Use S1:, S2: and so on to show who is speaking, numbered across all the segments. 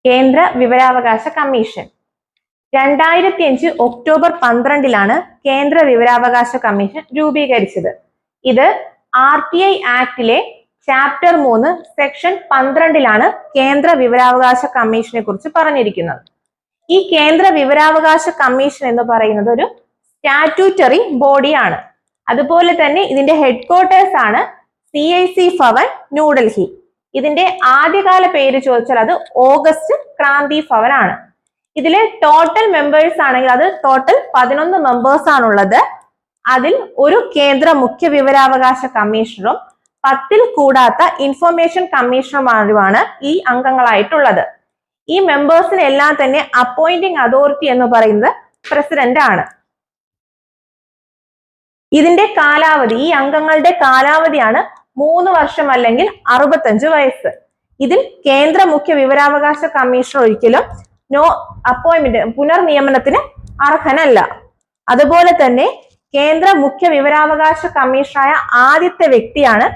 S1: കേന്ദ്ര വിവരാവകാശ commission 2005 October 12 കേന്ദ്ര വിവരാവകാശ കമ്മീഷൻ രൂപീകരിച്ചത്. ഇത് RTI ആക്ടിലെ ചാപ്റ്റർ 3 സെക്ഷൻ 12 കേന്ദ്ര വിവരാവകാശ കമ്മീഷനെ കുറിച്ച് പറഞ്ഞിരിക്കുന്നത്. ഈ കേന്ദ്ര വിവരാവകാശ കമ്മീഷൻ എന്ന് പറയുന്നത് ഒരു സ്റ്റാറ്റ്യൂട്ടറി ബോഡിയാണ്. അതുപോലെ തന്നെ ഇതിന്റെ ഹെഡ്ക്വാർട്ടേഴ്സ് ആണ് CIC ഭവൻ, ന്യൂഡൽഹി. ഇതിന്റെ ആദ്യകാല പേര് ചോദിച്ചാൽ അത് ഓഗസ്റ്റ് ക്രാന്തി ഭവൻ ആണ്. ഇതിലെ ടോട്ടൽ മെമ്പേഴ്സ് ആണെങ്കിൽ അത് ടോട്ടൽ 11 മെമ്പേഴ്സ് ആണുള്ളത്. അതിൽ ഒരു കേന്ദ്ര മുഖ്യ വിവരാവകാശ കമ്മീഷണറും 10 കൂടാത്ത ഇൻഫർമേഷൻ കമ്മീഷണർമാരുമാണ് ഈ അംഗങ്ങളായിട്ടുള്ളത്. ഈ മെമ്പേഴ്സിന് എല്ലാം തന്നെ അപ്പോയിന്റിംഗ് അതോറിറ്റി എന്ന് പറയുന്നത് പ്രസിഡന്റ് ആണ്. ഇതിന്റെ കാലാവധി, ഈ അംഗങ്ങളുടെ കാലാവധിയാണ് 3 വർഷം അല്ലെങ്കിൽ 65 വയസ്സ്. ഇതിൽ കേന്ദ്ര മുഖ്യ വിവരാവകാശ കമ്മീഷണർ ഒരിക്കലും പുനർനിയമനത്തിന് അർഹനല്ല. അതുപോലെ തന്നെ കേന്ദ്ര മുഖ്യ വിവരാവകാശ കമ്മീഷണറായ ആദ്യത്തെ വ്യക്തിയാണ്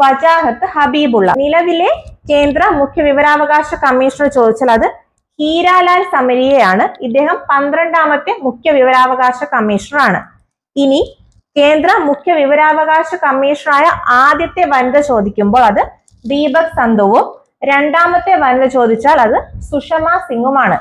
S1: വജാഹത്ത് ഹബീബുള്ള. നിലവിലെ കേന്ദ്ര മുഖ്യ വിവരാവകാശ കമ്മീഷണർ ചോദിച്ചാൽ അത് ഹീരാലാൽ സമരിയയാണ്. ഇദ്ദേഹം 12ാമത്തെ മുഖ്യ വിവരാവകാശ കമ്മീഷണറാണ്. ഇനി കേന്ദ്ര മുഖ്യ വിവരാവകാശ കമ്മീഷണറായ ആദ്യത്തെ വനിത ചോദിക്കുമ്പോൾ അത് ദീപക് സന്ധുവും, രണ്ടാമത്തെ വനിത ചോദിച്ചാൽ അത് സുഷമ സിംഗുമാണ്.